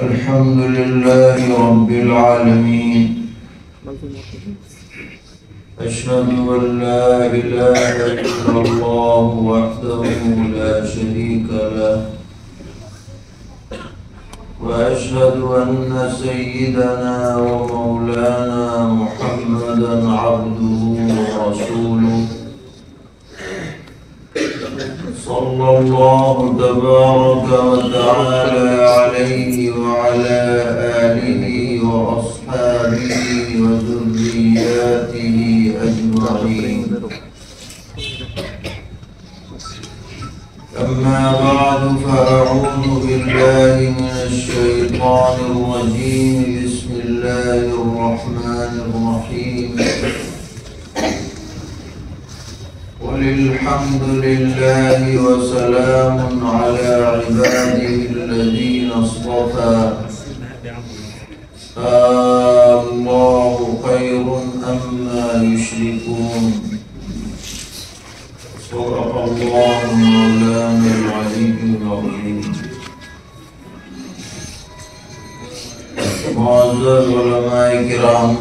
الحمد لله رب العالمين أشهد أن لا إله إلا الله وحده لا شريك له وأشهد أن سيدنا ومولانا محمدا عبده ورسوله صلى الله تبارك وتعالى عليه وعلى آله وأصحابه وذرياته أجمعين. أما بعد فأعوذ بالله من الشيطان الرجيم. بسم الله الرحمن الرحيم. قل الحمد لله وسلام على عباده الذين اصطفى الله خير أما يشركون. صدق الله مولانا العلي العظيم. معزز علماء کرام،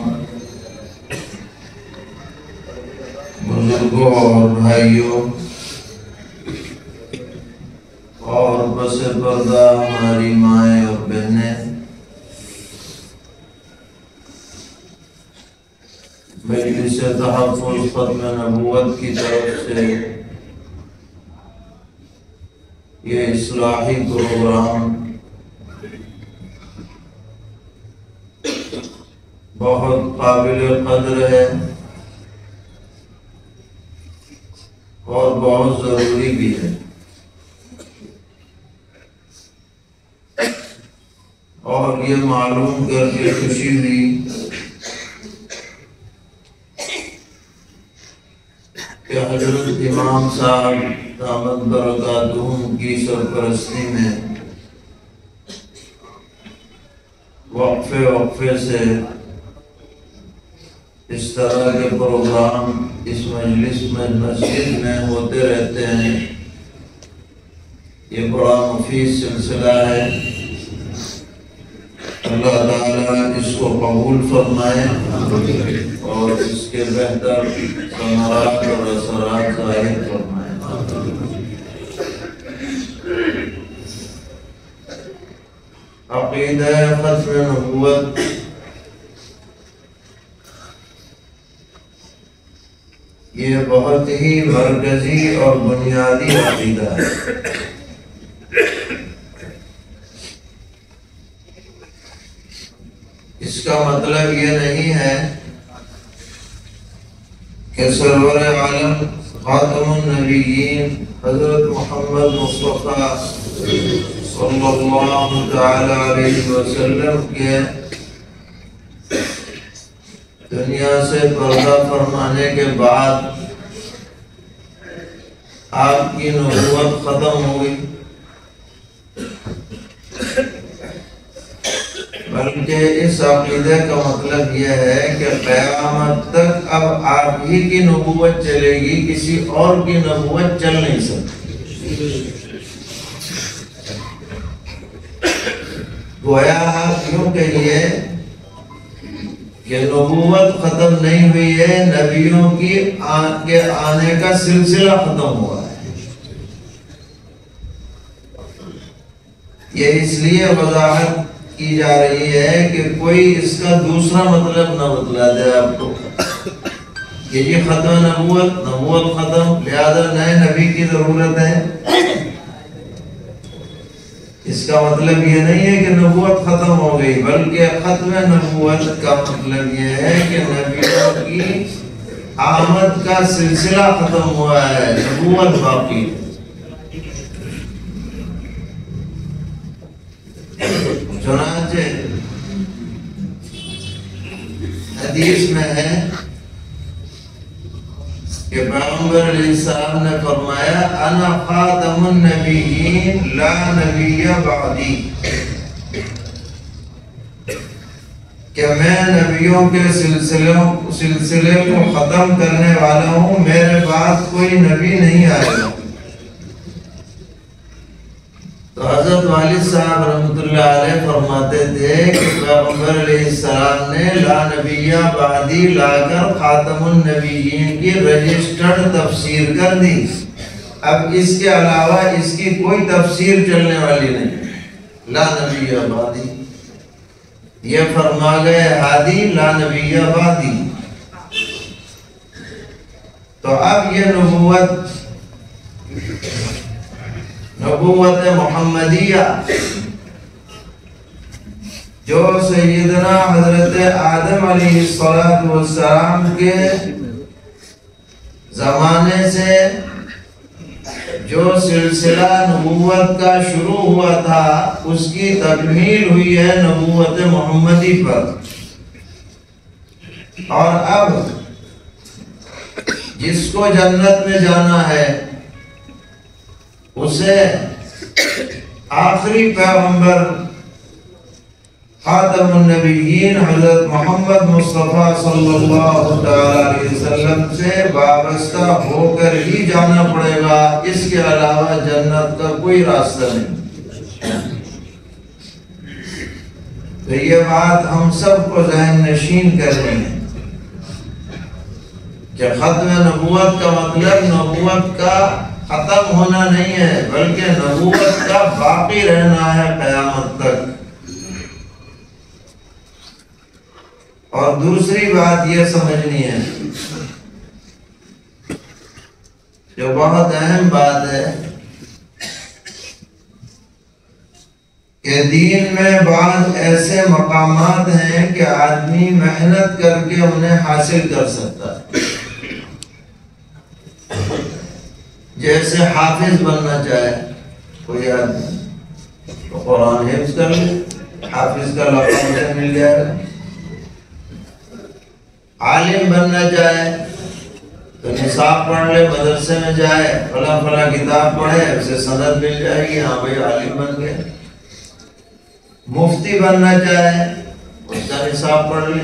بزرگوں اور بھائیوں اور پس پردہ ہماری مائیں اور بہنیں، مجلس تحفظ ختم نبوت کی طرف سے یہ اصلاحی پروگرام بہت قابل قدر ہے اور بہت ضروری بھی ہے، اور یہ معلوم کر کے خوشی ہوئی کہ حضرت امام صاحب دامت برکاتہم کی سرپرستی میں وقفے سے اس طرح کے پروگرام اس مجلس میں مسجد میں ہوتے رہتے ہیں. یہ بڑا مفید سلسلہ ہے. اللہ تعالیٰ اس کو قبول فرمائے اور اس کے بہتر ثمرات اور اثرات ظاہر فرمائے. عقیدہ ختم نبوت یہ بہت ہی مرکزی اور بنیادی عقیدہ ہے. اس کا مطلب یہ نہیں ہے کہ سرور عالم خاتم النبیین حضرت محمد مصطفیٰ صلی اللہ تعالی علیہ وسلم کے دنیا سے پردہ فرمانے کے بعد آپ کی نبوت ختم ہوئی، بلکہ اس عقیدے کا مطلب یہ ہے کہ قیامت تک اب آپ ہی کی نبوت چلے گی، کسی اور کی نبوت چل نہیں سکتی. گویا آپ یوں کہیے کہ نبوت ختم نہیں ہوئی ہے، نبیوں کے آنے کا سلسلہ ختم ہوا ہے. یہ اس لیے وضاحت کی جا رہی ہے کہ کوئی اس کا دوسرا مطلب نہ بتلا دے آپ کو کہ یہ ختم نبوت ختم، لہذا نئے نبی کی ضرورت ہے. اس کا مطلب یہ نہیں ہے کہ نبوت ختم ہو گئی، بلکہ ختم نبوت کا مطلب یہ ہے کہ نبیوں کی آمد کا سلسلہ ختم ہوا ہے، نبوت باقی ہے. چنانچہ حدیث میں ہے کہ پیغمبر علیہ السلام نے فرمایا انا خاتم النبیین لا نبی بعدی، کہ میں نبیوں کے سلسلے کو ختم کرنے والا ہوں، میرے بعد کوئی نبی نہیں آئے گا. تو حضرت والد صاحب رحمۃ اللہ علیہ فرماتے تھے کہ پیغمبر علیہ السلام نے لا نبی بعدی لا کر خاتم النبیین کی رجسٹرڈ تفسیر کر دی. اب اس کے علاوہ اس کی کوئی تفسیر چلنے والی نہیں. لا نبی بعدی یہ فرما گئے ہادی لا نبی بعدی. تو اب یہ نبوت محمدیہ جو سیدنا حضرت آدم علیہ السلام کے زمانے سے جو سلسلہ نبوت کا شروع ہوا تھا اس کی تکمیل ہوئی ہے نبوت محمدی پر. اور اب جس کو جنت میں جانا ہے اسے آخری پیغمبر خاتم النبیین حضرت محمد مصطفیٰ صلی اللہ علیہ وسلم سے وابستہ ہو کر ہی جانا پڑے گا. اس کے علاوہ جنت کا کوئی راستہ نہیں. تو یہ بات ہم سب کو ذہن نشین کرنی ہے کہ ختم نبوت کا مطلب نبوت کا ختم ہونا نہیں ہے بلکہ نبوت کا باقی رہنا ہے قیامت تک. اور دوسری بات یہ سمجھنی ہے جو بہت اہم بات ہے کہ دین میں بعض ایسے مقامات ہیں کہ آدمی محنت کر کے انہیں حاصل کر سکتا ہے. جیسے حافظ بننا چاہے کوئی آدمی تو قرآن حفظ کر لے, حافظ کا لقب اسے مل جائے گا. عالم بننا چاہے تو نصاب پڑھ لے, مدرسے میں جائے فلاں فلاں کتاب پڑھے اسے سند مل جائے گی, ہاں بھائی عالم بن گئے. مفتی بننا چاہے اس کا نصاب پڑھ لے.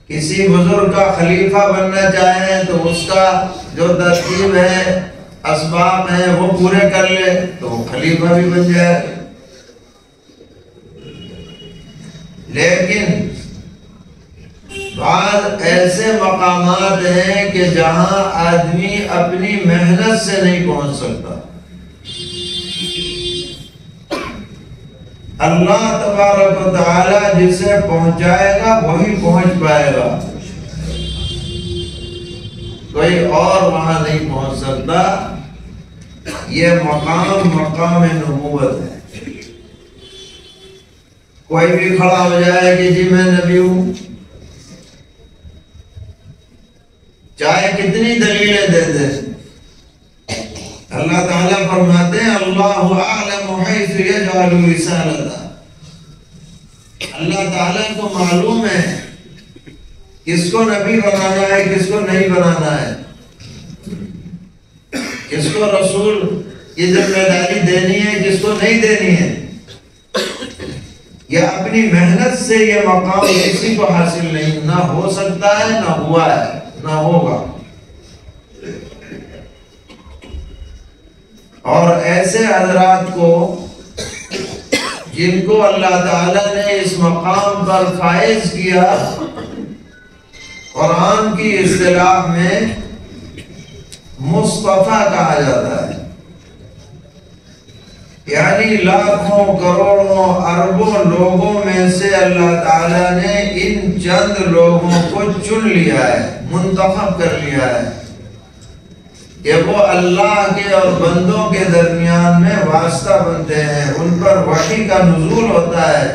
کسی بزرگ کا خلیفہ بننا چاہے تو اس کا جو ترتیب ہے اسباب ہیں وہ پورے کر لے تو وہ خلیفہ بھی بن جائے. لیکن بعض ایسے مقامات ہیں کہ جہاں آدمی اپنی محنت سے نہیں پہنچ سکتا. اللہ تبارک و تعالی جسے پہنچائے گا وہی پہنچ پائے گا, کوئی اور وہاں نہیں پہنچ سکتا. یہ مقام نبوت ہے. کوئی بھی کھڑا ہو جائے کہ جی میں نبی ہوں, چاہے کتنی دلیلیں دے دے, اللہ تعالیٰ فرماتے ہیں اللہ اعلم حیث یجعل رسالتہ. اللہ تعالیٰ کو معلوم ہے کس کو نبی بنانا ہے کس کو نہیں بنانا ہے, کس کو رسول کی ذمہ داری دینی ہے کس کو نہیں دینی ہے. یہ اپنی محنت سے یہ مقام کسی کو حاصل نہیں نہ ہو سکتا ہے نہ ہوا ہے نہ ہوگا. اور ایسے حضرات کو جن کو اللہ تعالیٰ نے اس مقام پر فائز کیا, قرآن کی اصطلاح میں مصطفیٰ کہا جاتا ہے. یعنی لاکھوں کروڑوں اربوں لوگوں میں سے اللہ تعالیٰ نے ان چند لوگوں کو چن لیا ہے, منتخب کر لیا ہے کہ وہ اللہ کے اور بندوں کے درمیان میں واسطہ بنتے ہیں. ان پر وحی کا نزول ہوتا ہے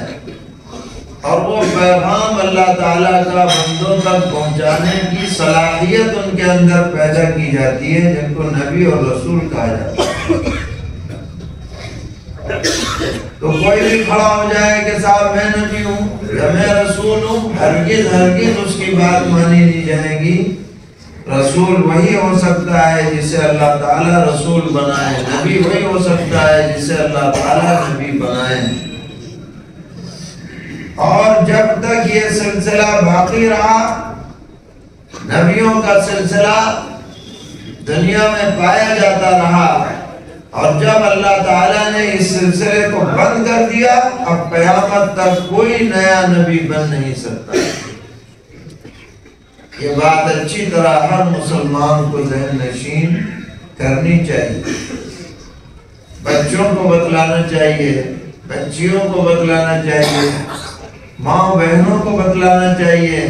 اور وہ پیغام اللہ تعالیٰ کا بندوں تک پہنچانے کی صلاحیت ان کے اندر پیدا کی جاتی ہے جن کو نبی اور رسول کہا جاتا ہے. تو کوئی بھی کھڑا ہو جائے کہ صاحب میں نبی ہوں یا میں رسول ہوں, ہرگز اس کی بات مانی نہیں جائے گی. رسول وہی ہو سکتا ہے جسے اللہ تعالیٰ رسول بنائے, نبی وہی ہو سکتا ہے جسے اللہ تعالیٰ نبی بنائے. اور جب تک یہ سلسلہ باقی رہا, نبیوں کا سلسلہ, دنیا میں پایا جاتا رہا، اور جب اللہ تعالیٰ نے اس سلسلے کو بند کر دیا، اب قیامت تک کوئی نیا نبی بن نہیں سکتا۔ یہ بات اچھی طرح ہر مسلمان کو ذہن نشین کرنی چاہیے، بچوں کو بتلانا چاہیے، بچیوں کو بتلانا چاہیے، ماں بہنوں کو بتلانا چاہیے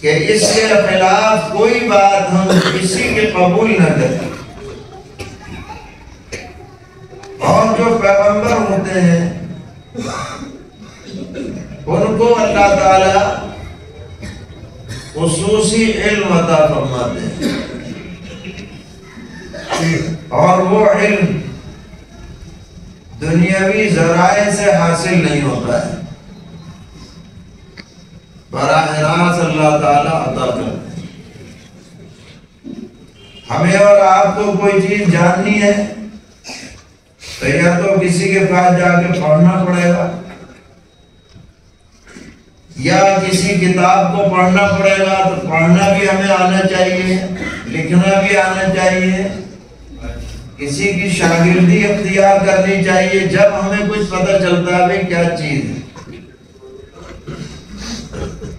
کہ اس کے خلاف کوئی بات ہم کسی کے قبول نہ کریں۔ اور جو پیغمبر ہوتے ہیں ان کو اللہ تعالیٰ خصوصی علم عطا فرماتے ہیں، اور وہ علم دنیاوی ذرائع سے حاصل نہیں ہوتا ہے، براہ راست اللہ تعالیٰ عطا کرتے ہیں۔ ہمیں اور آپ کو کوئی چیز جاننی ہے تو یا تو کسی کے پاس جا کے پڑھنا پڑے گا، یا کسی کتاب کو پڑھنا پڑے گا، تو پڑھنا بھی ہمیں آنا چاہیے، لکھنا بھی آنا چاہیے، کسی کی شاگردی اختیار کرنی چاہیے، جب ہمیں کچھ پتہ چلتا ہے بھئی کیا چیز ہے۔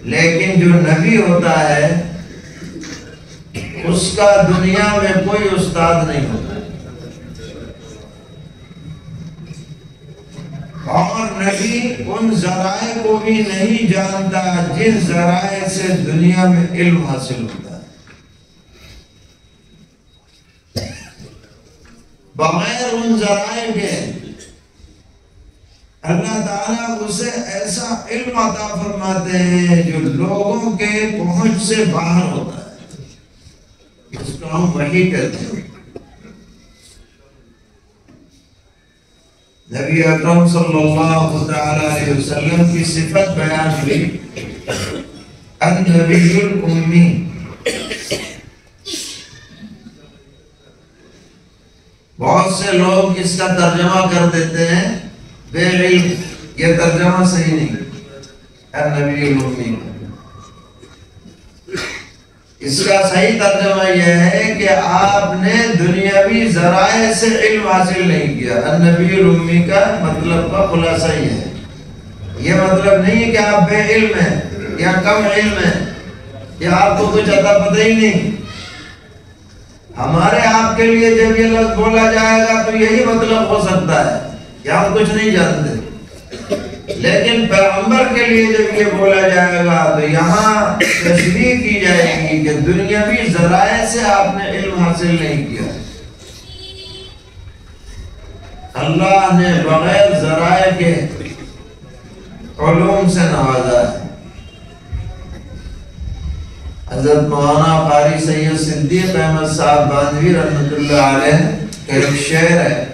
لیکن جو نبی ہوتا ہے اس کا دنیا میں کوئی استاد نہیں ہوتا، اور نبی ان ذرائع کو بھی نہیں جانتا جن ذرائع سے دنیا میں علم حاصل ہوتا ہے۔ بغیر ان ذرائع کے اللہ تعالیٰ اسے ایسا علم عطا فرماتے ہیں جو لوگوں کے پہنچ سے باہر ہوتا ہے، اس کو ہم وحی کہتے ہیں۔ نبی اکرم صلی اللہ تعالیٰ علیہ وسلم کی صفت بیان ہوئی، النبی الامی، بہت سے لوگ اس کا ترجمہ کر دیتے ہیں بے علم، یہ ترجمہ صحیح نہیں، النبی الامی۔ اس کا صحیح ترجمہ یہ ہے کہ آپ نے دنیاوی ذرائع سے علم حاصل نہیں کیا۔ النبی الامی کا مطلب کا خلاصہ یہ ہے، یہ مطلب نہیں ہے کہ آپ بے علم ہیں یا کم علم ہیں یا آپ کو کچھ عطا پتہ ہی نہیں۔ ہمارے آپ کے لیے جب یہ لفظ بولا جائے گا تو یہی مطلب ہو سکتا ہے کہ ہم کچھ نہیں جانتے، لیکن پیغمبر کے لیے جب یہ بولا جائے گا تو یہاں تشریح کی جائے گی کہ دنیاوی ذرائع سے آپ نے علم حاصل نہیں کیا، اللہ نے بغیر ذرائع کے علوم سے نوازا ہے۔ حضرت مولانا قاری سید صدیق احمد صاحب باندھوی رحمۃ اللہ علیہ کا ایک شعر ہے،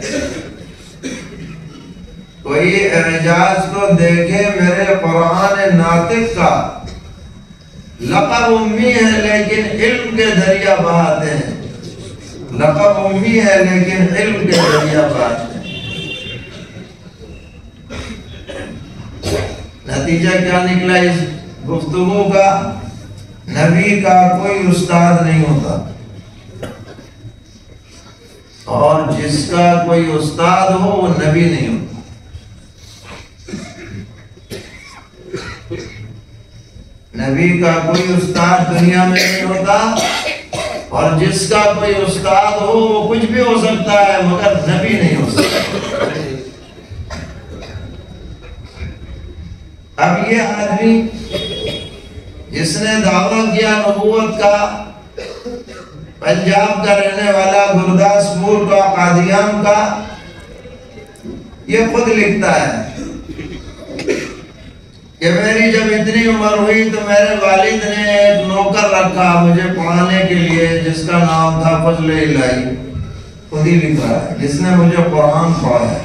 کوئی اعجاز کو دیکھے میرے قرآن ناطق کا، لقب امی ہے لیکن علم کے دریا بہاتے ہیں، لقب امی ہے لیکن علم کے دریا بہاتے ہیں۔ نتیجہ کیا نکلا اس گفتگو کا؟ نبی کا کوئی استاد نہیں ہوتا، اور جس کا کوئی استاد ہو وہ نبی نہیں ہوتا۔ نبی کا کوئی استاد دنیا میں نہیں ہوتا، اور جس کا کوئی استاد ہو وہ کچھ بھی ہو سکتا ہے مگر نبی نہیں ہو سکتا۔ اب یہ آدمی جس نے دعویٰ کیا نبوت کا، پنجاب کا رہنے والا، گرداسپور کا، قادیان کا، یہ خود لکھتا ہے کہ میری جب اتنی عمر ہوئی تو میرے والد نے ایک نوکر رکھا مجھے پڑھانے کے لیے جس کا نام تھا فضل الہی، خود ہی لکھا ہے، جس نے مجھے قرآن پڑھایا۔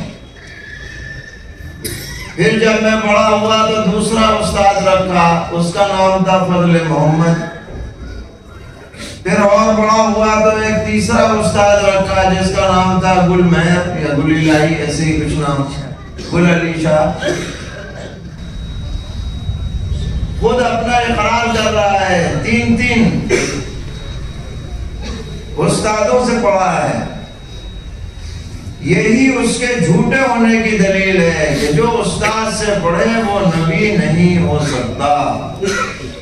پھر جب میں بڑا ہوا تو دوسرا استاد رکھا، اس کا نام تھا فضل محمد۔ پھر اور بڑا ہوا تو ایک تیسرا استاد رکھا جس کا نام تھا گل مہر یا گل الہی، ایسے ہی کچھ نام، گل علی شاہ۔ خود اپنا اقرار کر رہا ہے، تین استادوں سے پڑھا ہے. یہی اس کے جھوٹے ہونے کی دلیل ہے کہ جو استاد سے پڑھے وہ نبی نہیں ہو سکتا،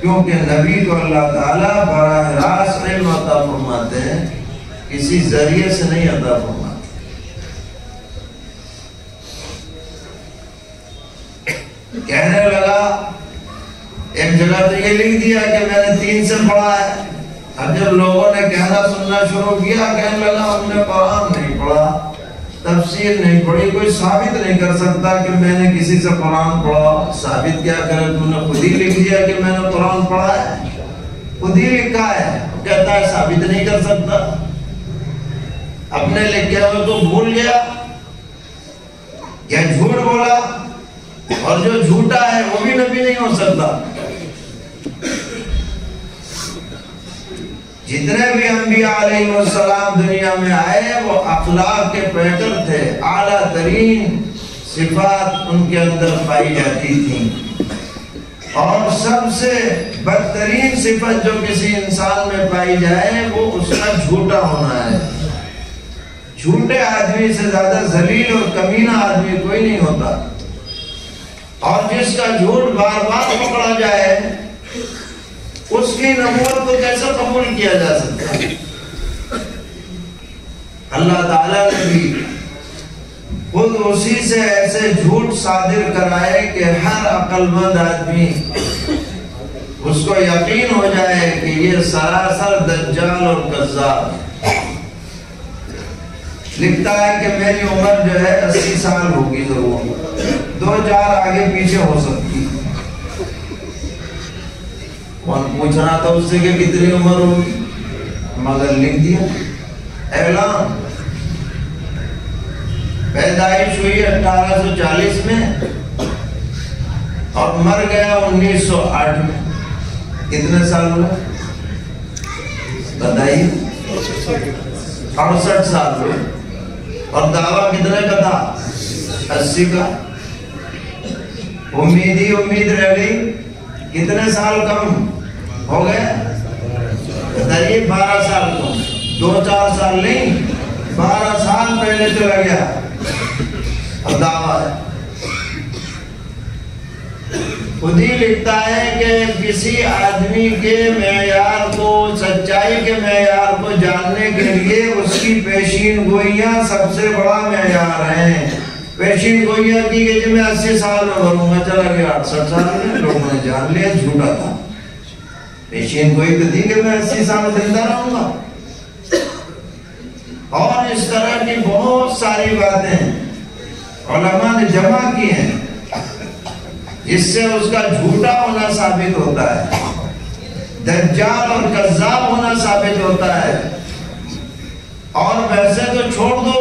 کیونکہ نبی کو اللہ تعالیٰ براہ راست علم عطا فرماتے ہیں، کسی ذریعے سے نہیں عطا فرماتے. کہنے لگا ایک جگہ تو یہ لکھ دیا کہ میں نے 3 سے پڑھا ہے. اب جب لوگوں نے کہنا سننا شروع کیا، کہنے لگا ہم نے قرآن نہیں پڑھا، تفسیر نہیں پڑھی، کوئی ثابت نہیں کر سکتا کہ میں نے کسی سے قرآن پڑھا. ثابت کیا کرے؟ تم نے خود ہی لکھ دیا کہ میں نے قرآن پڑھا ہے، خود ہی لکھا ہے. کہتا ہے ثابت نہیں کر سکتا. اپنے لکھے ہوئے تو بھول گیا یا جھوٹ بولا، اور جو جھوٹا ہے وہ بھی نبی نہیں ہو سکتا. جتنے بھی انبیاء علیہ السلام دنیا میں آئے وہ اخلاق کے پیکر تھے، اعلیٰ ترین صفات ان کے اندر پائی جاتی تھیں. اور سب سے بدترین صفت جو کسی انسان میں پائی جائے وہ اس کا جھوٹا ہونا ہے. جھوٹے آدمی سے زیادہ ذلیل اور کمینہ آدمی کوئی نہیں ہوتا. اور جس کا جھوٹ بار بار پکڑا جائے اس کی نبوت کو کیسے قبول کیا جا سکتا ہے؟ اللہ تعالیٰ نے بھی خود اسی سے ایسے جھوٹ صادر کرائے کہ ہر عقل مند آدمی اس کو یقین ہو جائے کہ یہ سراسر دجال اور کذاب. لکھتا ہے کہ میری عمر جو ہے 80 سال ہوگی، ضرور 2-4 آگے پیچھے ہو سکتی. کون پوچھ رہا تھا اس سے کہ کتنی عمر ہوگی، مگر لکھ دیا اعلان. پیدائش ہوئی 1840 میں اور مر گیا 1908 میں. کتنے سال ہوئے بتائیے؟ 68 سال ہوئے. اور دعویٰ کتنے کا تھا؟ 80 کا. امید ہی امید رہ گئی. کتنے سال کم ہو گئے بتائیے؟ 12 سال کم. 2-4 سال نہیں، 12 سال پہلے چلا گیا. اور دعویٰ ہے خود ہی لکھتا ہے کہ کسی آدمی کے معیار کو، سچائی کے معیار کو جاننے کے لیے اس کی پیشین گوئیاں سب سے بڑا معیار ہیں. پیشین گوئیاں کی کہ میں 80 سال میں بھروں گا، چلا گیا 68 سال میں. لوگوں نے جان لیا جھوٹا تھا. پیشین گوئی تو دی کہ میں 80 سال زندہ رہوں گا. اور اس طرح کی بہت ساری باتیں علماء نے جمع کی ہیں جس سے اس کا جھوٹا ہونا ثابت ہوتا ہے، دجال اور کذاب ہونا ثابت ہوتا ہے. اور ویسے تو چھوڑ دو،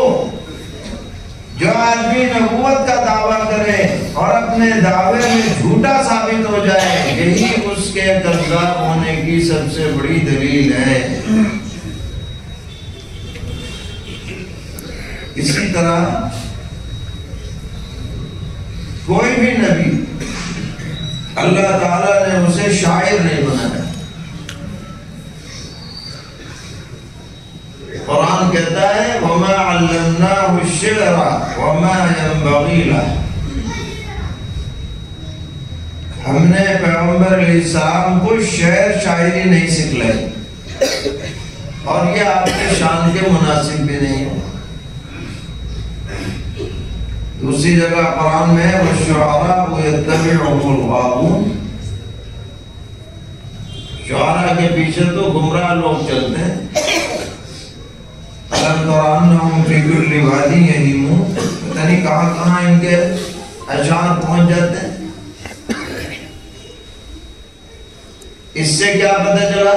جو آدمی نبوت کا دعویٰ کرے اور اپنے دعوے میں جھوٹا ثابت ہو جائے، یہی اس کے کذاب ہونے کی سب سے بڑی دلیل ہے. اسی طرح کوئی بھی نبی اللہ تعالیٰ نے اسے شاعر نہیں بنایا. قرآن کہتا ہے وَمَا عَلَّمْنَاهُ الشِّعْرَ وَمَا يَنبَغِي لَهُ. ہم نے پیغمبر علیہ السلام کو شعر شاعری نہیں سکھلائی، اور یہ آپ کے شان کے مناسب بھی نہیں ہے. دوسری جگہ قرآن میں وَالشُّعَرَاءُ يَتَّبِعُهُمُ الْغَاوُونَ، شعراء کے پیچھے تو گمراہ لوگ چلتے ہیں. أَلَمْ تَرَ أَنَّهُمْ فِي كُلِّ وَادٍ يَهِيمُونَ. پتہ نہیں کہاں کہاں ان کے اشعار پہنچ جاتے ہیں. اس سے کیا پتہ چلا؟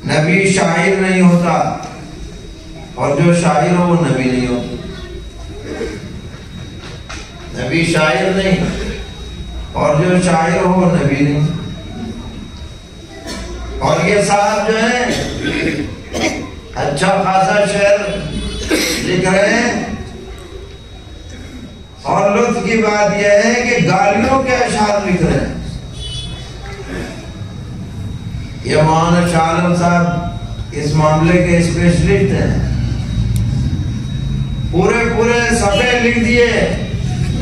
نبی شاعر نہیں ہوتا، اور جو شاعر ہو وہ نبی نہیں ہوتا. نبی شاعر نہیں، اور جو شاعر ہو وہ نبی نہیں. اور یہ صاحب جو ہے اچھا خاصا شعر لکھ رہے ہیں، اور لطف کی بات یہ ہے کہ گالیوں کے اشعار لکھ رہے ہیں. یہ مولانا شاہ عالم صاحب اس معاملے کے اسپیشلسٹ ہیں، پورے صفحے لکھ دیے،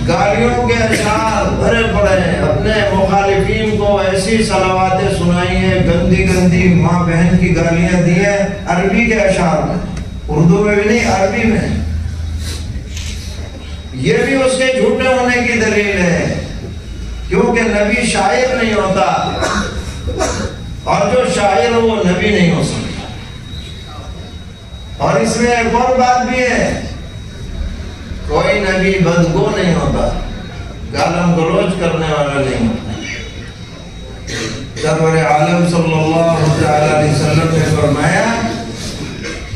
گالیوں کے اشعار بھرے پڑے ہیں، اپنے مخالفین کو ایسی صلواتیں سنائی ہیں، گندی ماں بہن کی گالیاں دی ہیں عربی کے اشعار میں، اردو میں بھی نہیں، عربی میں۔ یہ بھی اس کے جھوٹے ہونے کی دلیل ہے، کیونکہ نبی شاعر نہیں ہوتا، اور جو شاعر ہو وہ نبی نہیں ہو سکتا۔ اور اس میں ایک اور بات بھی ہے، کوئی نبی بدگو نہیں ہوتا، گالم گلوچ کرنے والا نہیں ہوتا۔ سرور عالم صلی اللہ علیہ وسلم نے فرمایا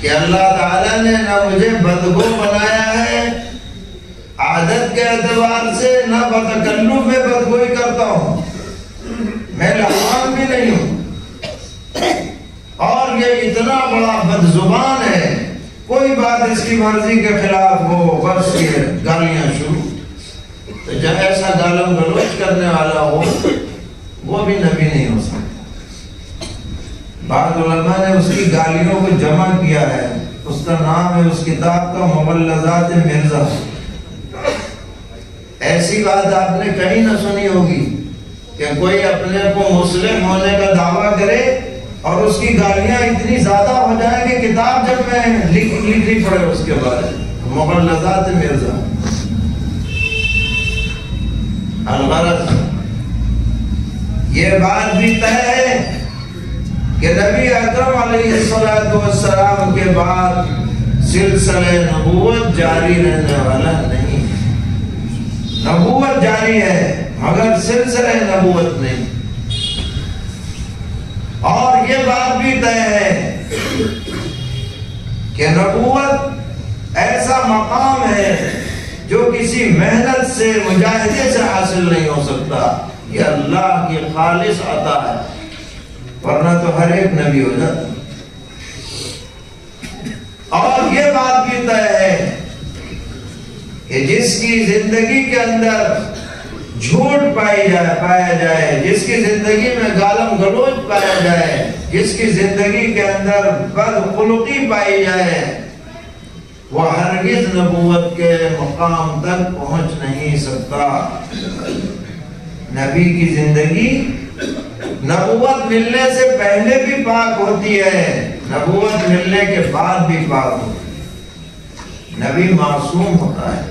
کہ اللہ تعالیٰ نے نہ مجھے بدگو بنایا ہے عادت کے اعتبار سے، نہ بتکلف میں بدگوئی کرتا ہوں، میں لعان بھی نہیں ہوں، اور یہ اتنا بڑا بد زبان ہے، کوئی بات اس کی مرضی کے خلاف ہو بس یہ گالیاں شروع۔ تو جب ایسا گالم گلوچ کرنے والا ہو وہ بھی نبی نہیں ہو سکتا۔ بعض علماء نے اس کی گالیوں کو جمع کیا ہے، اس کا نام ہے اس کتاب کا مغلظات مرزا۔ ایسی بات آپ نے کہیں نہ سنی ہوگی کہ کوئی اپنے کو مسلم ہونے کا دعویٰ کرے اور اس کی گالیاں اتنی زیادہ ہو جائیں کہ کتاب جب میں لکھنی پڑے اس کے بارے میں، مغلظات مرزا۔ الغرض یہ بات بھی طے ہے کہ نبی اکرم علیہ السلام کے بعد سلسلہ نبوت جاری رہنے والا نہیں، نبوت جاری ہے مگر سلسلہ نبوت نہیں۔ اور یہ بات بھی طے ہے کہ نبوت ایسا مقام ہے جو کسی محنت سے، مجاہدے سے حاصل نہیں ہو سکتا، یہ اللہ کی خالص عطا ہے، ورنہ تو ہر ایک نبی ہو جاتا۔ اور یہ بات بھی طے ہے کہ جس کی زندگی کے اندر جھوٹ پایا جائے، جس کی زندگی میں گالم گلوچ پایا جائے، جس کی زندگی کے اندر بدخلقی پائی جائے، وہ ہرگز نبوت کے مقام تک پہنچ نہیں سکتا۔ نبی کی زندگی نبوت ملنے سے پہلے بھی پاک ہوتی ہے، نبوت ملنے کے بعد بھی پاک ہوتی ہے۔ نبی معصوم ہوتا ہے،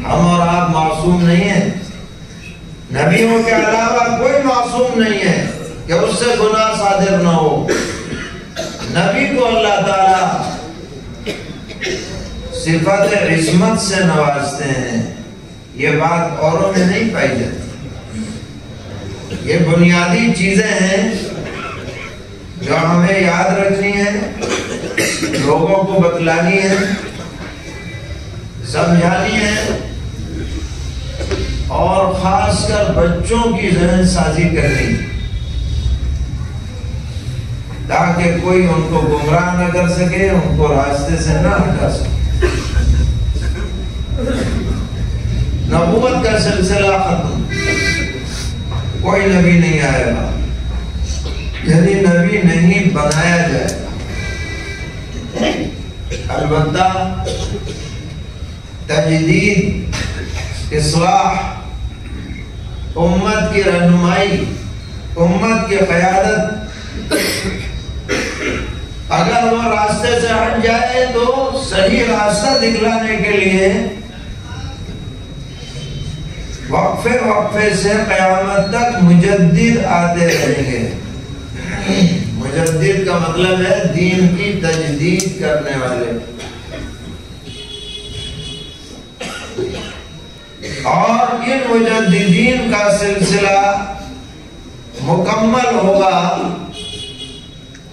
ہم اور آپ معصوم نہیں ہیں، نبیوں کے علاوہ کوئی معصوم نہیں ہے کہ اس سے گناہ صادر نہ ہو۔ نبی کو اللہ تعالیٰ صفت عصمت سے نوازتے ہیں، یہ بات اوروں میں نہیں پائی جاتی۔ یہ بنیادی چیزیں ہیں جو ہمیں یاد رکھنی ہے، لوگوں کو بتلانی ہے، سمجھانی ہے، اور خاص کر بچوں کی ذہن سازی کرنی، تاکہ کوئی ان کو گمراہ نہ کر سکے، ان کو راستے سے نہ ہٹا سکے۔ نبوت کا سلسلہ ختم، کوئی نبی نہیں آئے گا، یعنی نبی نہیں بنایا جائے گا۔ البتہ تجدید، اصلاح، امت کی رہنمائی، امت کی قیادت، اگر وہ راستے سے ہٹ جائے تو صحیح راستہ دکھلانے کے لیے وقفے سے قیامت تک مجدد آتے رہیں گے۔ مجدد کا مطلب ہے دین کی تجدید کرنے والے، اور ان مجددین کا سلسلہ مکمل ہوگا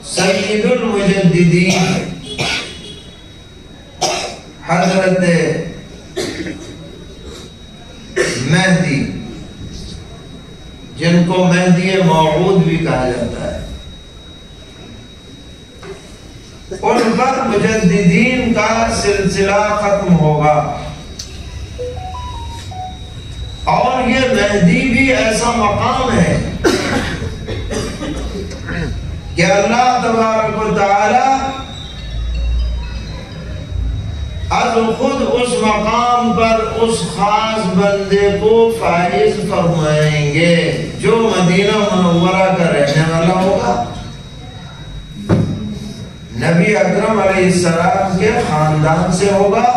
سید المجددین حضرت مہدی، جن کو مہدی موعود بھی کہا جاتا ہے، ان پر مجددین کا سلسلہ ختم ہوگا۔ اور یہ مہدی بھی ایسا مقام ہے کہ اللہ تبارک و تعالی از خود اس مقام پر اس خاص بندے کو فائز فرمائیں گے جو مدینہ منورہ کا رہنے والا ہوگا، نبی اکرم علیہ السلام کے خاندان سے ہوگا،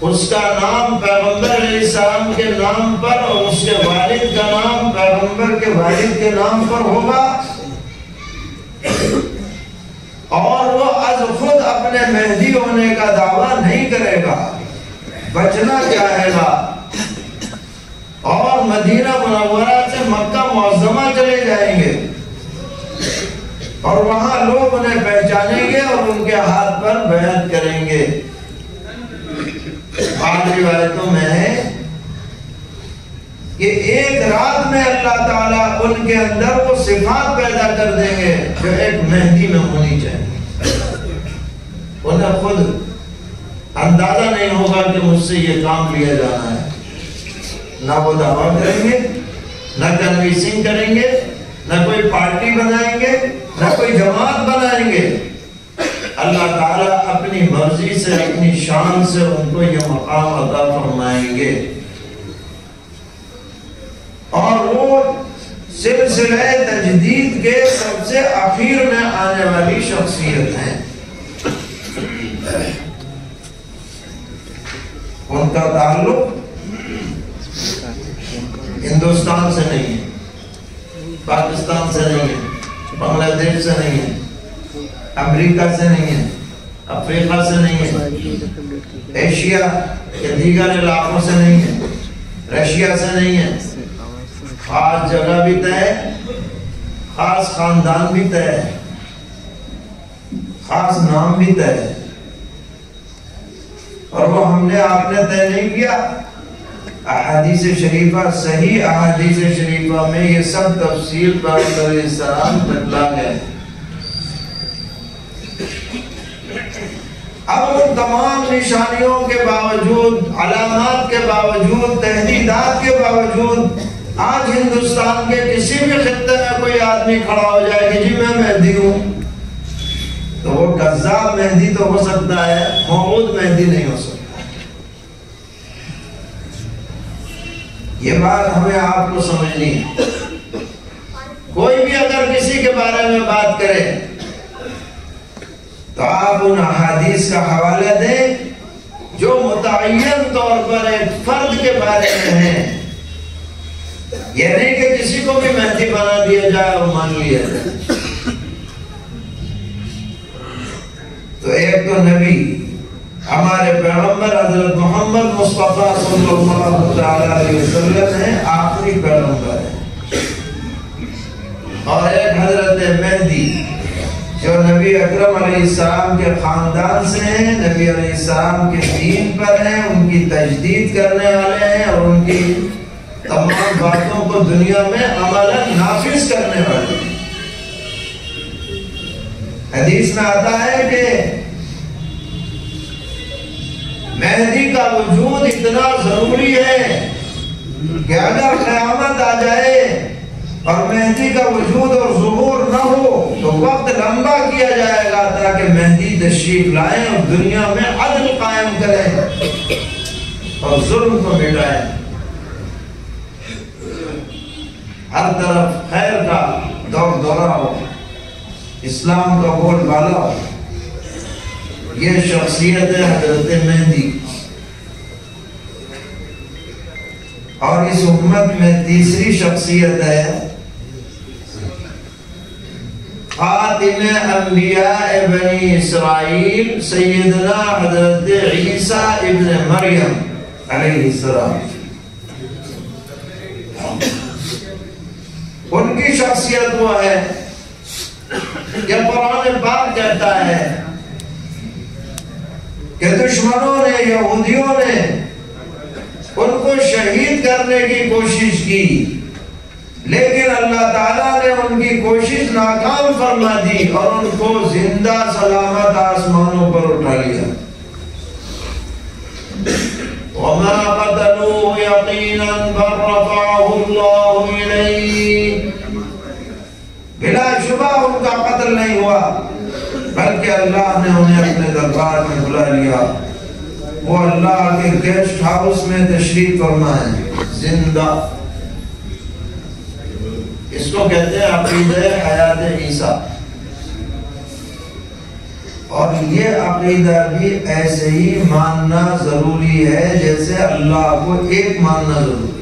اس کا نام پیغمبر علیہ السلام کے نام پر اور اس کے والد کا نام پیغمبر کے والد کے نام پر ہوگا، اور وہ از خود اپنے مہدی ہونے کا دعویٰ نہیں کرے گا، بچنا چاہے گا، اور مدینہ منورہ سے مکہ معظمہ چلے جائیں گے اور وہاں لوگ انہیں پہچانیں گے اور ان کے ہاتھ پر بیعت کریں گے۔ بعض روایتوں میں ہے کہ ایک رات میں اللہ تعالیٰ ان کے اندر وہ صفات پیدا کر دیں گے جو ایک مہدی میں ہونی چاہیے۔ انہیں خود اندازہ نہیں ہوگا کہ مجھ سے یہ کام لیا جانا ہے، نہ وہ دعویٰ کریں گے، نہ کنوینسنگ کریں گے، نہ کوئی پارٹی بنائیں گے، نہ کوئی جماعت بنائیں گے۔ اللہ تعالیٰ اپنی مرضی سے اپنی شان سے ان کو یہ مقام عطا فرمائیں گے، اور وہ سلسلہ تجدید کے سب سے آخر میں آنے والی شخصیت ہیں۔ ان کا تعلق ہندوستان سے نہیں ہے، پاکستان سے نہیں ہے، بنگلہ دیش سے نہیں ہے، امریکہ سے نہیں ہے، افریقہ سے نہیں ہے، ایشیا کے دیگر علاقوں سے نہیں ہے، رشیا سے نہیں ہے۔ خاص جگہ بھی طے ہے، خاص خاندان بھی طے ہے، خاص نام بھی طے ہے، اور وہ ہم نے آپ نے طے نہیں کیا۔ احادیث شریفہ، صحیح احادیث شریفہ میں یہ سب تفصیل پیغمبر علیہ السلام بتلا گئے۔ اب ان تمام نشانیوں کے باوجود، علامات کے باوجود، تہدیدات کے باوجود، آج ہندوستان کے کسی بھی خطے میں کوئی آدمی کھڑا ہو جائے کہ جی میں مہدی ہوں، تو وہ کذاب مہدی تو ہو سکتا ہے، موعود مہدی نہیں ہو سکتا۔ یہ بات ہمیں آپ کو سمجھنی ہے۔ کوئی بھی اگر کسی کے بارے میں بات کرے تو آپ ان احادیث کا حوالہ دیں جو متعین طور پر ایک فرد کے بارے میں ہیں، یہ نہیں کہ کسی کو بھی مہدی بنا دیا جائے اور مان لیا جائے۔ تو ایک تو نبی ہمارے پیغمبر حضرت محمد مصطفیٰ صلی اللہ علیہ وسلم ہیں، آخری پیغمبر ہیں، اور ایک حضرت مہدی جو نبی اکرم علیہ السلام کے خاندان سے ہیں، نبی علیہ السلام کے دین پر ہیں، ان کی تجدید کرنے والے ہیں، اور ان کی تمام باتوں کو دنیا میں عملاً نافذ کرنے والے ہیں۔ حدیث میں آتا ہے کہ مہدی کا وجود اتنا ضروری ہے کہ اگر قیامت آ جائے اور مہدی کا وجود اور ظہور نہ ہو تو وقت لمبا کیا جائے گا تاکہ مہدی تشریف لائیں اور دنیا میں عدل قائم کریں اور ظلم کو مٹائیں، ہر طرف خیر کا دور دورہ ہو، اسلام کا بول بالا ہو۔ یہ شخصیت ہے حضرت مہدی۔ اور اس امت میں تیسری شخصیت ہے خاتم انبیاء بنی اسرائیل سیدنا حضرت عیسیٰ ابن مریم علیہ السلام۔ ان کی شخصیت وہ ہے کہ قرآن پاک کہتا ہے کہ دشمنوں نے، یہودیوں نے ان کو شہید کرنے کی کوشش کی، لیکن اللہ تعالیٰ نے ان کی کوشش ناکام فرما دی اور ان کو زندہ سلامت آسمانوں پر اٹھا لیا۔ وَمَا قَتَلُوهُ يَقِينًا بَلْ رَفَعَهُ اللَّهُ إِلَيْهِ، بلا بلکہ اللہ نے انہیں اپنے دربار میں بلا لیا. وہ اللہ کے گیسٹ ہاؤس میں تشریف فرما ہے زندہ. اس کو کہتے ہیں عقیدہ حیات عیسیٰ. اور یہ عقیدہ بھی ایسے ہی ماننا ضروری ہے جیسے اللہ کو ایک ماننا ضروری ہے.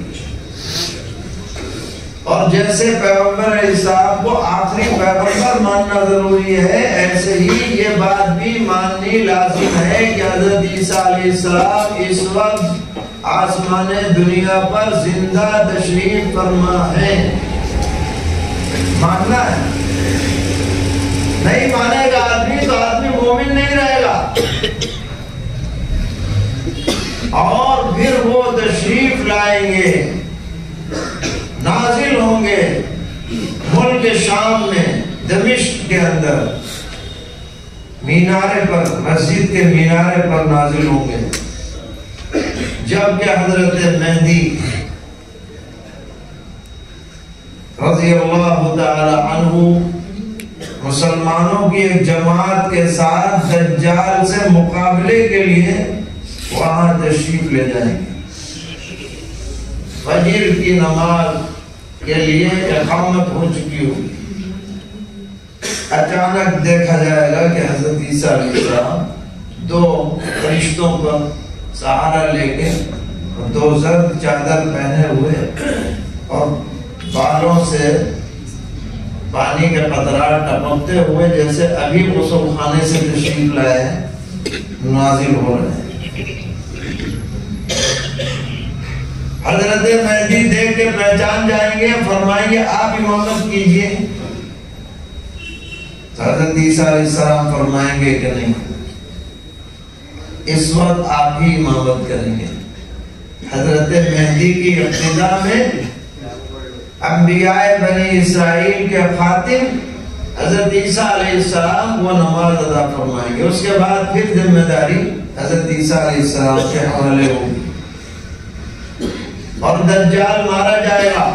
اور جیسے پیغمبر علیہ السلام کو آخری پیغمبر ماننا ضروری ہے، ایسے ہی یہ بات بھی ماننی لازم ہے کہ حضرت عیسیٰ علیہ السلام اس وقت آسمان دنیا پر زندہ تشریف فرما ہے. ماننا ہے. نہیں مانے گا آدمی تو آدمی مومن نہیں رہے گا. اور پھر وہ تشریف لائیں گے، نازل ہوں گے ملک شام میں دمشق کے اندر مینارے پر، مسجد کے مینارے پر نازل ہوں گے. جبکہ حضرت مہدی رضی اللہ تعالی عنہ مسلمانوں کی ایک جماعت کے ساتھ دجال سے مقابلے کے لیے وہاں تشریف لے جائیں گے. فجر کی نماز کے لیے اقامت ہو چکی ہوگی. اچانک دیکھا جائے گا کہ حضرت عیسیٰ علیہ السلام دو فرشتوں پر سہارا لے کے دو زرد چادر پہنے ہوئے اور بالوں سے پانی کے قطرات ٹپکتے ہوئے جیسے ابھی غسل خانے سے تشریف لائے ہیں نازل ہو رہے ہیں. حضرت مہدی دیکھ کے پہچان جائیں گے، فرمائیں گے آپ امامت کیجئے. حضرت عیسیٰ علیہ السلام فرمائیں گے کہ نہیں، اس وقت آپ ہی امامت کریں گے. حضرت مہدی کی ابتدا میں انبیاء بنی اسرائیل کے خاتم حضرت عیسیٰ علیہ السلام وہ نماز ادا فرمائیں گے. اس کے بعد پھر ذمہ داری حضرت عیسیٰ علیہ السلام کے حوالے ہوگی اور دجال مارا جائے گا.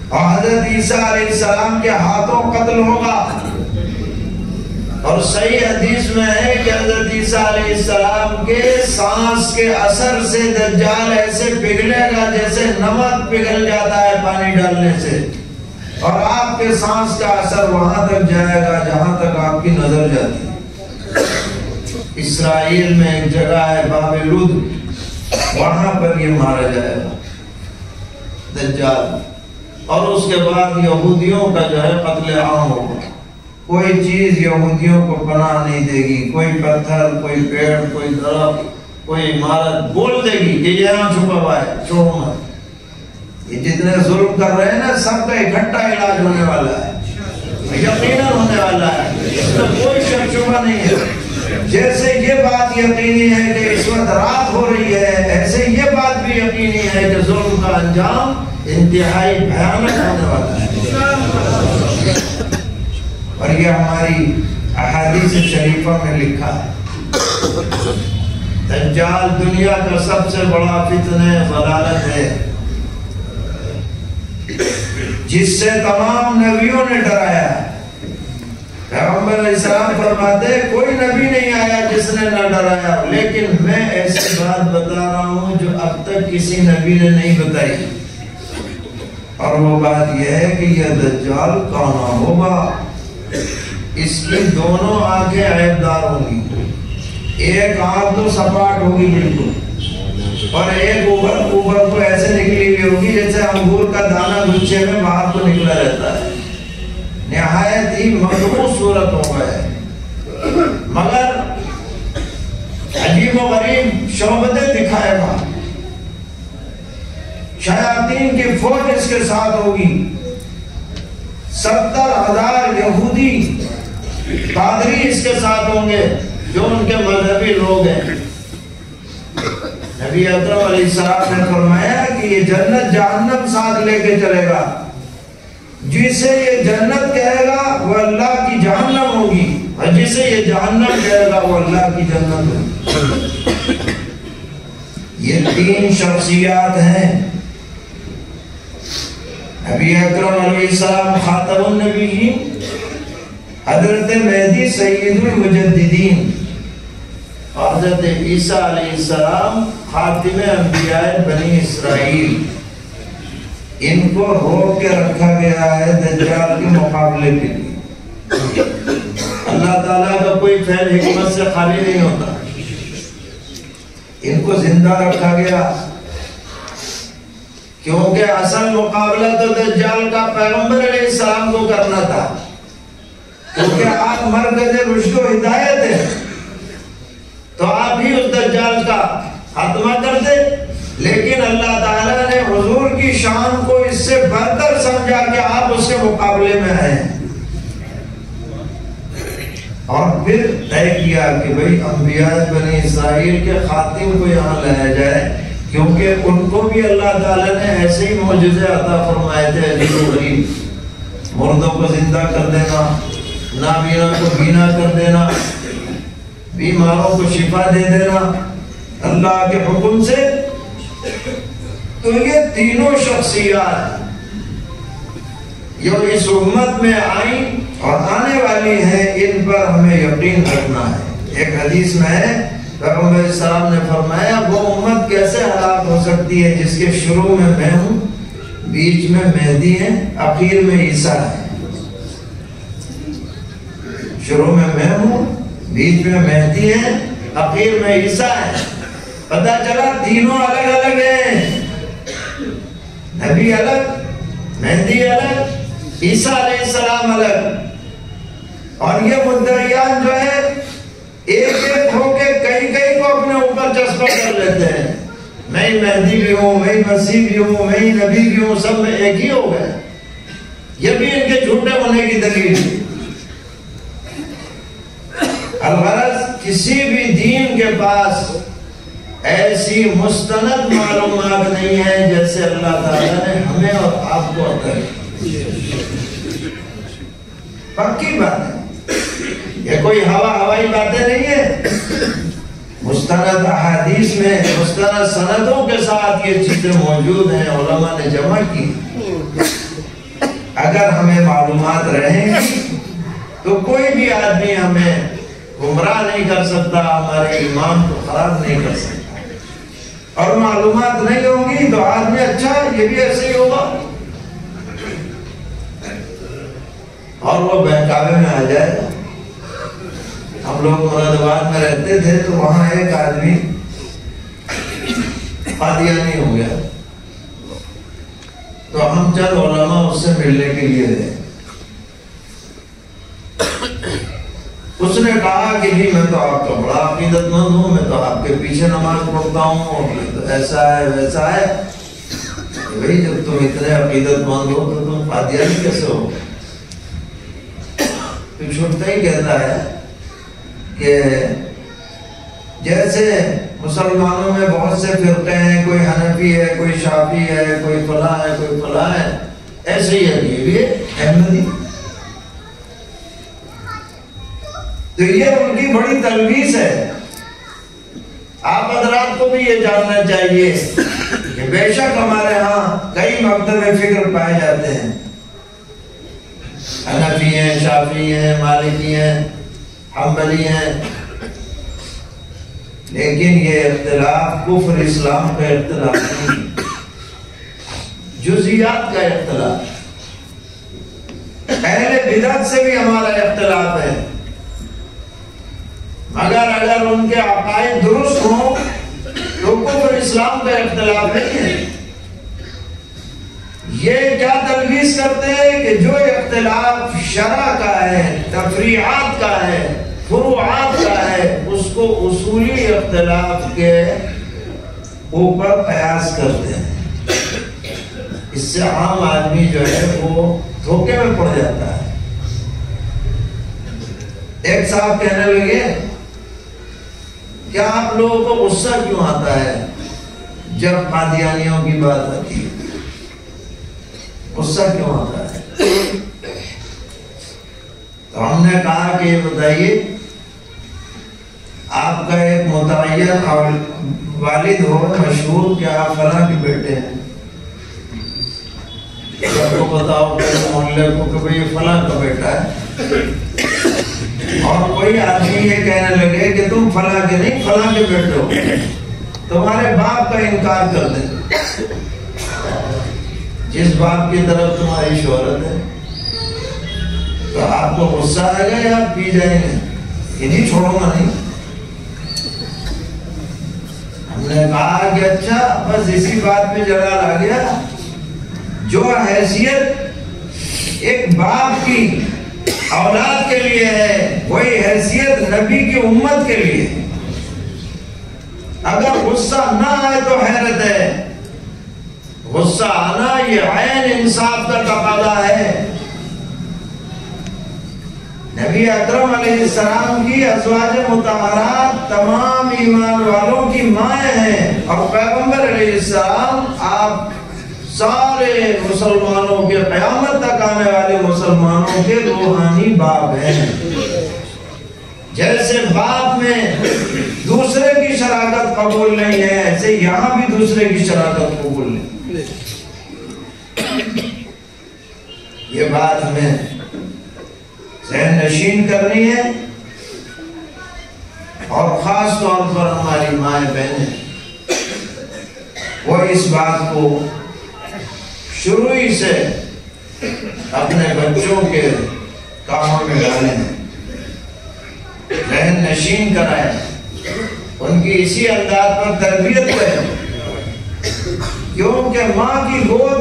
اور حضرت عیسیٰ علیہ السلام کے ہاتھوں قتل ہوگا. اور صحیح حدیث میں ہے کہ حضرت عیسیٰ علیہ السلام کے سانس کے اثر سے دجال ایسے پگھلے گا جیسے نمک پگھل جاتا ہے پانی ڈالنے سے. اور آپ کے سانس کا اثر وہاں تک جائے گا جہاں تک آپ کی نظر جاتی ہے. اسرائیل میں ایک جگہ ہے باب لد، وہاں پر یہ مارا جائے گا دجال. اور اس کے بعد یہودیوں کا جو ہے قتل عام ہوگا. کوئی چیز یہودیوں کو پناہ نہیں دے گی. کوئی پتھر، کوئی پیڑ، کوئی درخت، کوئی عمارت بول دے گی کہ یہاں چھپا ہوا ہے، چھوڑو مت. یہ جتنے ظلم کر رہے ہیں نا، سب کا اکٹھا علاج ہونے والا ہے، یقیناً ہونے والا ہے. اس میں کوئی شک شبہ نہیں ہے. جیسے یہ بات یقینی ہے کہ اس وقت رات ہو رہی ہے، ایسے یہ بات بھی یقینی ہے کہ ظلم کا انجام انتہائی بھیانک ہونے والا ہے. اور یہ ہماری احادیث شریفہ میں لکھا ہے. دجال دنیا کا سب سے بڑا فتنہ ضلالت ہے جس سے تمام نبیوں نے ڈرایا ہے. پیغمبر علیہ السلام فرماتے کوئی نبی نہیں آیا جس نے نہ ڈرایا، لیکن میں ایسی بات بتا رہا ہوں جو اب تک کسی نبی نے نہیں بتائی. اور وہ بات یہ ہے کہ یہ دجال کہاں ہوگا. اس کی دونوں آنکھیں عیبدار ہوں گی. ایک آنکھ تو سپاٹ ہوگی بالکل، اور ایک اوپر کو ایسے نکلی ہوئی ہوگی جیسے انگور کا دانہ گچھے میں باہر کو نکلا رہتا ہے. نہایت ہی مخصوص صورت ہوگا ہے، مگر عجیب و غریب شعبتیں دکھائے گا. شیاطین کی فوج اس کے ساتھ ہوگی. 70,000 یہودی پادری اس کے ساتھ ہوں گے جو ان کے مذہبی لوگ ہیں. نبی اکرم علیہ السلام نے فرمایا کہ یہ جنت جہنم ساتھ لے کے چلے گا. جسے یہ جنت کہے گا وہ اللہ کی جہنم ہوگی، اور جسے یہ جہنم کہے گا وہ اللہ کی جنت ہوگی. یہ 3 شخصیات ہیں. نبی اکرم علیہ السلام خاتم النبیین، حضرت مہدی سید المجددین، حضرت عیسیٰ علیہ السلام خاتم انبیاء بنی اسرائیل، ان کو روک کے رکھا گیا ہے دجال کے مقابلے کے لیے۔ اللہ تعالیٰ کا کوئی فعل حکمت سے خالی نہیں ہوتا، ان کو زندہ رکھا گیا کیونکہ اصل مقابلہ تو دجال کا پیغمبر علیہ السلام کو کرنا تھا، کیونکہ آپ مرکز رشد و ہدایت ہیں، تو آپ ہی اس دجال کا خاتمہ کر دے۔ لیکن اللہ تعالیٰ نے حضور کی شان کو اس سے بہتر سمجھا کہ آپ اس کے مقابلے میں آئے ہیں، اور پھر طے کیا کہ بھئی انبیاء بنی اسرائیل کے خاتم کو یہاں لایا جائے، کیونکہ ان کو بھی اللہ تعالیٰ نے ایسے ہی معجزے عطا فرمائے تھے عجیب و غریب، مردوں کو زندہ کر دینا، نابینا کو بینا کر دینا، بیماروں کو شفا دے دینا اللہ کے حکم سے۔ تو یہ تینوں شخصیات جو اس امت میں آئیں اور آنے والی ہیں، ان پر ہمیں یقین رکھنا ہے۔ ایک حدیث میں ہے پیغمبر علیہ السلام نے فرمایا وہ امت کیسے ہلاک ہو سکتی ہے جس کے شروع میں میں ہوں، بیچ میں مہدی ہیں، آخر میں عیسیٰ ہے۔ شروع میں ہوں، بیچ میں مہدی ہیں، آخر میں عیسیٰ ہے۔ پتہ چلا تینوں الگ الگ ہیں، نبی الگ، مہدی الگ، عیسیٰ علیہ السلام الگ، اور یہ مدعیان جو ہے ایک ایک ہو کے کئی کئی کو اپنے اوپر چسپا کر لیتے ہیں، میں ہی مہدی بھی ہوں، میں ہی مسیح بھی ہوں، میں ہی نبی بھی ہوں، سب میں ایک ہی ہو گئے۔ یہ بھی ان کے جھوٹے ہونے کی دلیل ہے۔ الغرض کسی بھی دین کے پاس ایسی مستند معلومات نہیں ہے جیسے اللہ تعالیٰ نے ہمیں اور آپ کو عطا کی۔ پکی بات ہے، یہ کوئی ہوائی باتیں نہیں ہے، مستند احادیث میں مستند سندوں کے ساتھ یہ چیزیں موجود ہیں، علماء نے جمع کی۔ اگر ہمیں معلومات رہیں گی تو کوئی بھی آدمی ہمیں گمراہ نہیں کر سکتا، ہمارے ایمان کو خراب نہیں کر سکتا، اور معلومات نہیں ہوں گی تو آدمی اچھا یہ بھی ایسے ہی ہوگا، اور وہ بہکاوے میں آ جائے گا۔ ہم لوگ مراد آباد میں رہتے تھے تو وہاں ایک آدمی قادیانی ہو گیا، تو ہم چند علماء اس سے ملنے کے لیے گئے۔ اس نے کہا کہ جی میں تو آپ کا بڑا عقیدت مند ہوں، میں تو آپ کے پیچھے نماز پڑھتا ہوں، اور ایسا ہے ویسا ہے۔ بھئی جب تم اتنے عقیدت مند ہو تو تم قادیانی کیسے ہو؟ تو چھوٹتا ہی کہتا ہے کہ جیسے مسلمانوں میں بہت سے فرقے ہیں، کوئی حنفی ہے، کوئی شافعی ہے، کوئی فلاں ہے، کوئی فلاں ہے، ایسے ہی ہے یہ بھی احمدی۔ تو یہ ان کی بڑی تلبیس ہے۔ آپ حضرات کو بھی یہ جاننا چاہیے کہ بے شک ہمارے ہاں کئی مکتب فکر پائے جاتے ہیں، حنفی ہیں، شافعی ہیں، مالکی ہیں، حنبلی ہیں، لیکن یہ اختلاف کفر اسلام کا اختلاف نہیں، جزیات کا اختلاف۔ اہل بدعت سے بھی ہمارا اختلاف ہے، مگر اگر ان کے عقائد درست ہوں تو کفر اسلام کا اختلاف نہیں ہے۔ یہ کیا تلویث کرتے ہیں کہ جو اختلاف شرع کا ہے، تفریعات کا ہے، فروعات کا ہے، اس کو اصولی اختلاف کے اوپر قیاس کرتے ہیں۔ اس سے عام آدمی جو ہے وہ دھوکے میں پڑ جاتا ہے۔ ایک صاحب کہنے لگے کیا آپ لوگوں کو غصہ کیوں آتا ہے جب قادیانیوں کی بات آتی ہے؟ غصہ کیوں آتا ہے؟ تو ہم نے کہا کہ یہ بتائیے، آپ کا ایک متعین اور والد ہو مشہور کہ آپ فلاں کے بیٹے ہیں، سب کو بتاؤ کہ محلے کو کہ بھئی فلاں کا بیٹا ہے، کوئی آدمی یہ کہنے لگے کہ تم فلاں کے نہیں فلاں کے بیٹے ہو، تمہارے باپ کا انکار کر دیں، جس باپ کی طرف تمہاری شہرت ہے، تو آپ کو غصہ آئے گا یا آپ پی جائیں گے؟ یہ نہیں چھوڑوں گا نہیں۔ ہم نے کہا کہ اچھا بس اسی بات پہ جلال آ گیا، جو حیثیت ایک باپ کی اولاد کے لیے ہے وہی حیثیت نبی کی امت کے لیے ہے۔ اگر غصہ نہ آئے تو حیرت ہے، غصہ آنا یہ عین انصاف کا تقاضا ہے۔ نبی اکرم علیہ السلام کی ازواج مطہرات تمام ایمان والوں کی مائیں ہیں، اور پیغمبر علیہ السلام آپ سارے مسلمانوں کے قیامت تک آنے والے مسلمانوں کے روحانی باپ ہیں۔ جیسے باپ میں دوسرے کی شراکت قبول نہیں ہے، ایسے یہاں بھی دوسرے کی شراکت قبول نہیں۔ یہ بات ہمیں ذہن نشین کرنی ہے، اور خاص طور پر ہماری مائیں بہنیں وہ اس بات کو شروع ہی سے اپنے بچوں کے کاموں میں ڈالیں، ذہن نشین کرائیں، ان کی اسی انداز پر تربیت کریں، کیونکہ ماں کی گود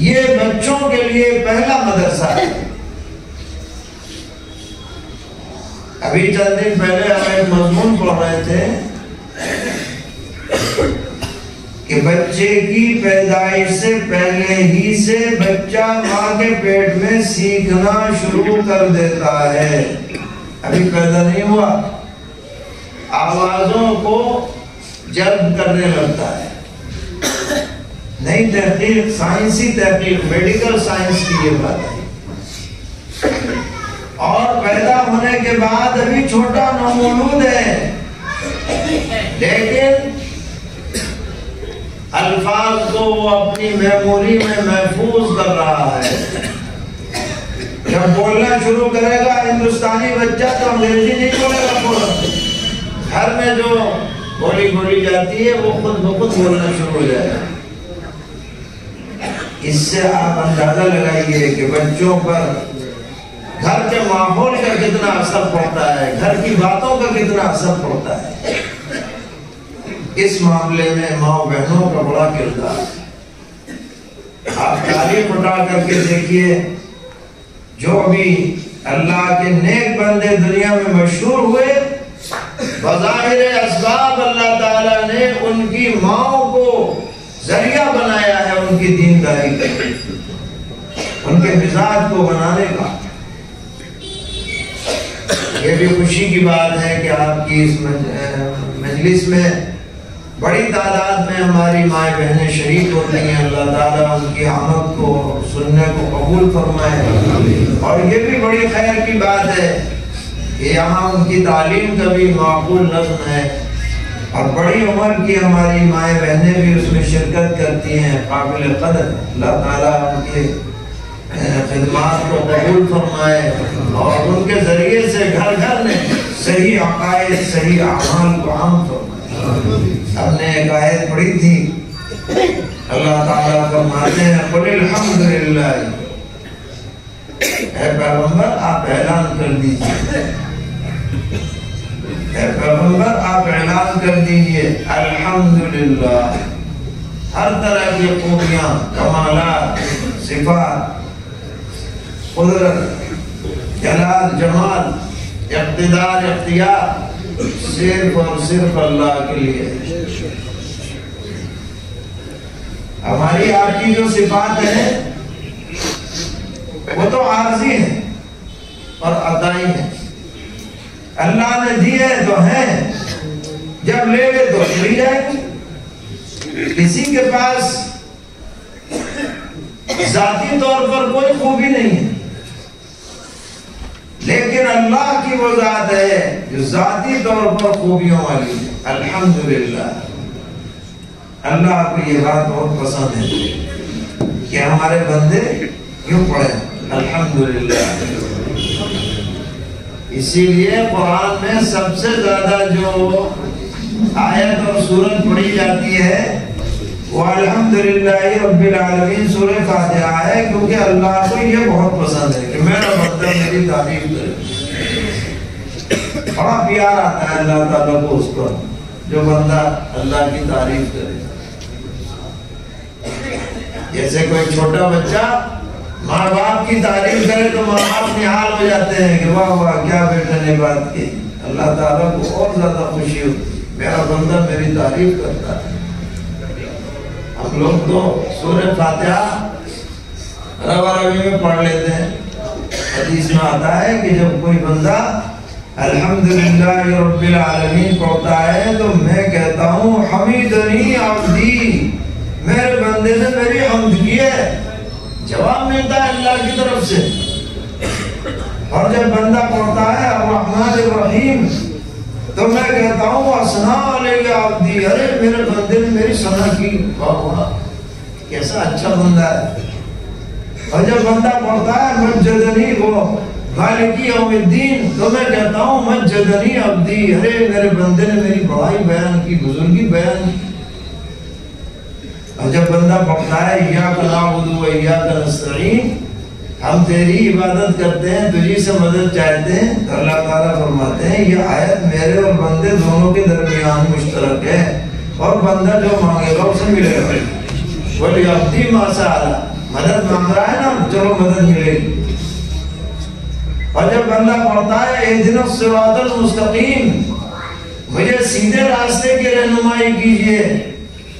یہ بچوں کے لیے پہلا مدرسہ ہے۔ ابھی چند دن پہلے ہم ایک مضمون پڑھ رہے تھے کہ بچے کی پیدائش سے پہلے ہی سے بچہ ماں کے پیٹ میں سیکھنا شروع کر دیتا ہے، ابھی پیدا نہیں ہوا، آوازوں کو جلب کرنے لگتا ہے۔ نئی تحقیق، سائنسی تحقیق، میڈیکل سائنس کی یہ بات ہے، اور پیدا ہونے کے بعد ابھی چھوٹا نومولود ہے، لیکن الفاظ کو وہ اپنی میموری میں محفوظ کر رہا ہے۔ جب بولنا شروع کرے گا ہندوستانی بچہ تو انگریزی نہیں بولے گا، فوراً گھر میں جو بولی جاتی ہے وہ خود بخود بولنا شروع ہو جائے گا۔ اس سے آپ اندازہ لگائیے کہ بچوں پر گھر کے ماحول کا کتنا اثر پڑتا ہے، گھر کی باتوں کا کتنا اثر پڑتا ہے۔ اس معاملے میں ماں بہنوں کا بڑا کردار ہے۔ آپ تاریخ اٹھا کر کے دیکھیے، جو بھی اللہ کے نیک بندے دنیا میں مشہور ہوئے، بظاہر اسباب اللہ تعالیٰ نے ان کی ماؤں کو ذریعہ بنایا ہے ان کی دینداری کا، ان کے مزاج کو بنانے کا۔ یہ بھی خوشی کی بات ہے کہ آپ کی اس مجلس میں بڑی تعداد میں ہماری مائیں بہنیں شریک ہوتی ہیں۔ اللہ تعالیٰ ان کی آمد کو سننے کو قبول فرمائے، اور یہ بھی بڑی خیر کی بات ہے کہ یہاں ان کی تعلیم کا بھی معقول نظم ہے، اور بڑی عمر کی ہماری مائیں بہنیں بھی اس میں شرکت کرتی ہیں، قابل قدر۔ اللہ تعالیٰ ان کے خدمات کو قبول فرمائے، اور ان کے ذریعے سے گھر گھر میں صحیح عقائد، صحیح اعمال کو عام فرمائے۔ ہم نے ایک آیت پڑھی تھی، اللہ تعالیٰ فرماتے ہیں قل الحمدللہ، اے پیغمبر آپ اعلان کر دیجئے، اے پیغمبر آپ اعلان کر دیجئے الحمدللہ، ہر طرح کی خوبیاں، کمالات، صفات، قدرت، جلال، جمال، اقتدار، اختیار صرف اور صرف اللہ کے لیے۔ ہماری آپ کی جو صفات ہیں وہ تو عارضی ہیں اور عطائی ہیں، اللہ نے دیے تو ہیں، جب لے لے تو چلی جائے گی۔ کسی کے پاس ذاتی طور پر کوئی خوبی نہیں ہے، لیکن اللہ کی وہ ذات ہے جو ذاتی طور پر خوبیوں والی ہے۔ الحمدللہ، اللہ کو یہ بات بہت پسند ہے کہ ہمارے بندے کیوں پڑھیں الحمدللہ۔ اسی لیے قرآن میں سب سے زیادہ جو آیت اور سورت پڑھی جاتی ہے وہ الحمدللہ رب العالمین سورہ فاتحہ ہے، کیونکہ اللہ کو یہ بہت پسند ہے کہ میرا بندہ میری تعریف کرے۔ بڑا پیار آتا ہے اللہ تعالیٰ کو اس پر جو بندہ اللہ کی تعریف کرے۔ جیسے کوئی چھوٹا بچہ ماں باپ کی تعریف کرے تو ماں باپ نہال ہو جاتے ہیں کہ واہ واہ کیا بیٹے نے بات کی۔ اللہ تعالیٰ کو اور زیادہ خوشی ہوتی، میرا بندہ میری تعریف کرتا ہے۔ ہم لوگ تو سورہ فاتحہ ربی میں پڑھ لیتے ہیں، حدیث میں آتا ہے کہ جب کوئی بندہ الحمدللہ رب العالمین پڑھتا ہے تو میں کہتا ہوں حمیدنی عبدی، میرے بندے نے میری حمد کی ہے، جواب ملتا ہے اللہ کی طرف سے۔ اور جب بندہ پڑھتا ہے الرحمن الرحیم تو میں کہتا ہوں اثنا علیہ عبدی، ارے میرے بندے نے میری ثنا کی، واہ واہ کیسا اچھا بندہ ہے۔ اور جب بندہ پڑھتا ہے مجدنی وہ مالکی یوم الدین تو میں کہتا ہوں مجدنی عبدی، ارے میرے بندے نے میری بڑائی بیان کی، بزرگی بیان کی۔ اور جب بندہ پڑھتا ہے ایاک نعبد و ایاک نستعین، ہم تیری عبادت کرتے ہیں، تجھی سے مدد چاہتے ہیں، تو اللہ تعالیٰ فرماتے ہیں یہ آیت میرے اور بندے دونوں کے درمیان مشترک ہے، اور بندہ جو مانگے گا اسے ملے گا۔ وَلِعَبْدِي مَا سَأَلَ، مدد مانگ رہا ہے نا، چلو مدد ملے گی۔ اور جب بندہ پڑھتا ہے اهْدِنَا الصِّرَاطَ الْمُسْتَقِيمَ، مجھے سیدھے راستے کی رہنمائی کیجئے،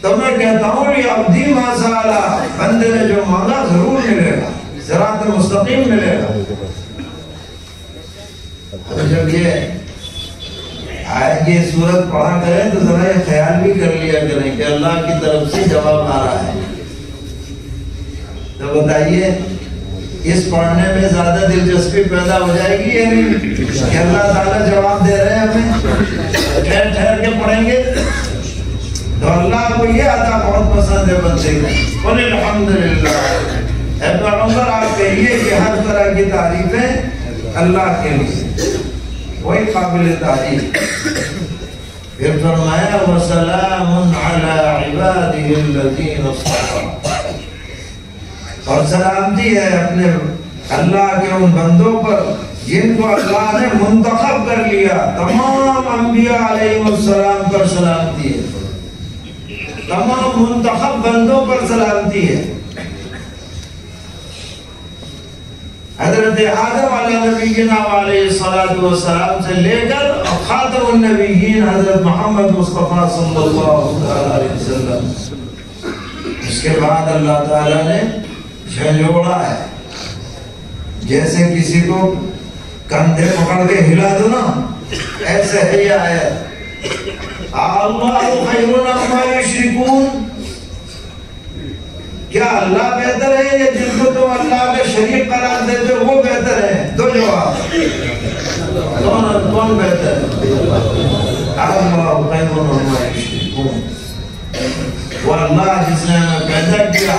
تو میں کہتا ہوں لِعَبْدِي مَا سَأَلَ، بندے نے جو مانگا ضرور ملے گا، صراط مستقیم ملے گا۔ جب یہ سورت پڑھا کریں تو ذرا یہ خیال بھی کر لیا کریں کہ اللہ کی طرف سے جواب آ رہا ہے۔ تو بتائیے اس پڑھنے میں زیادہ دلچسپی پیدا ہو جائے گی یا نہیں کہ اللہ تعالیٰ جواب دے رہے ہیں ہمیں، ٹھہر ٹھہر کے پڑھیں گے تو اللہ کو یہ عطا بہت پسند ہے بندے کو۔ قُلِ الْحَمْدُلِلَّهِ، اے پیغمبر آپ کہیے کہ ہر طرح کی تعریفیں اللہ کے لیے، وہی قابل تعریف۔ پھر فرمایا وَسَلَامٌ عَلَىٰ عِبَادِهِ الَّذِينَ اصْطَفَىٰ، اور سلامتی ہے اپنے اللہ کے ان بندوں پر جن کو اللہ نے منتخب کر لیا۔ تمام انبیاء علیہ السلام پر سلامتی ہے، تمام منتخب بندوں پر سلامتی ہے۔ حضرت آدم علیہ نبینا علیہ السلام سے لے کر خاتم النبیین حضرت محمد مصطفیٰ صلی اللہ علیہ وسلم، اس کے بعد اللہ تعالیٰ نے جھنجھوڑا ہے، جیسے کسی کو کندھے پکڑ کے ہلا دو نا، ایسے ہے یہ آیت۔ اللہ خیر عما یشرکون، کیا اللہ بہتر ہے یا جن کو تم اللہ کے شریک قرار دیتے ہو وہ بہتر ہے؟ دو جواب، کون بہتر ہے؟ اللہ خیر عما یشرکون، وہ اللہ جس نے ہمیں پیدا کیا،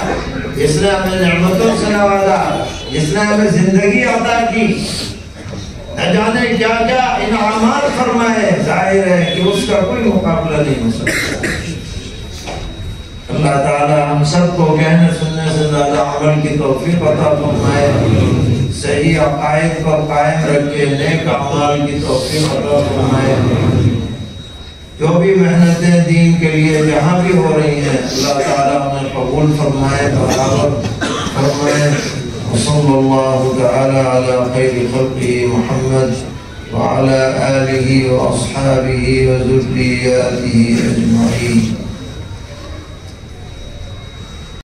جس نے ہمیں نعمتوں سے نوازا، جس نے ہمیں زندگی عطا کی، نہ جانے کیا کیا انعامات فرمائے، ظاہر ہے کہ اس کا کوئی مقابلہ نہیں ہو سکتا۔ اللہ تعالی ہم سب کو کہنے سننے سے زیادہ عمل کی توفیق عطا فرمائے، صحیح عقائد پر قائم رکھے، نیک اعمال کی توفیق عطا فرمائے۔ جو بھی محنتیں دین کے لیے جہاں بھی ہو رہی ہیں اللہ تعالیٰ انہیں قبول فرمائے، برابر فرمائے۔ وصلی اللہ تعالی علی خیر خلقہ محمد وعلی آلہ واصحابہ وذریاتہ اجمعین۔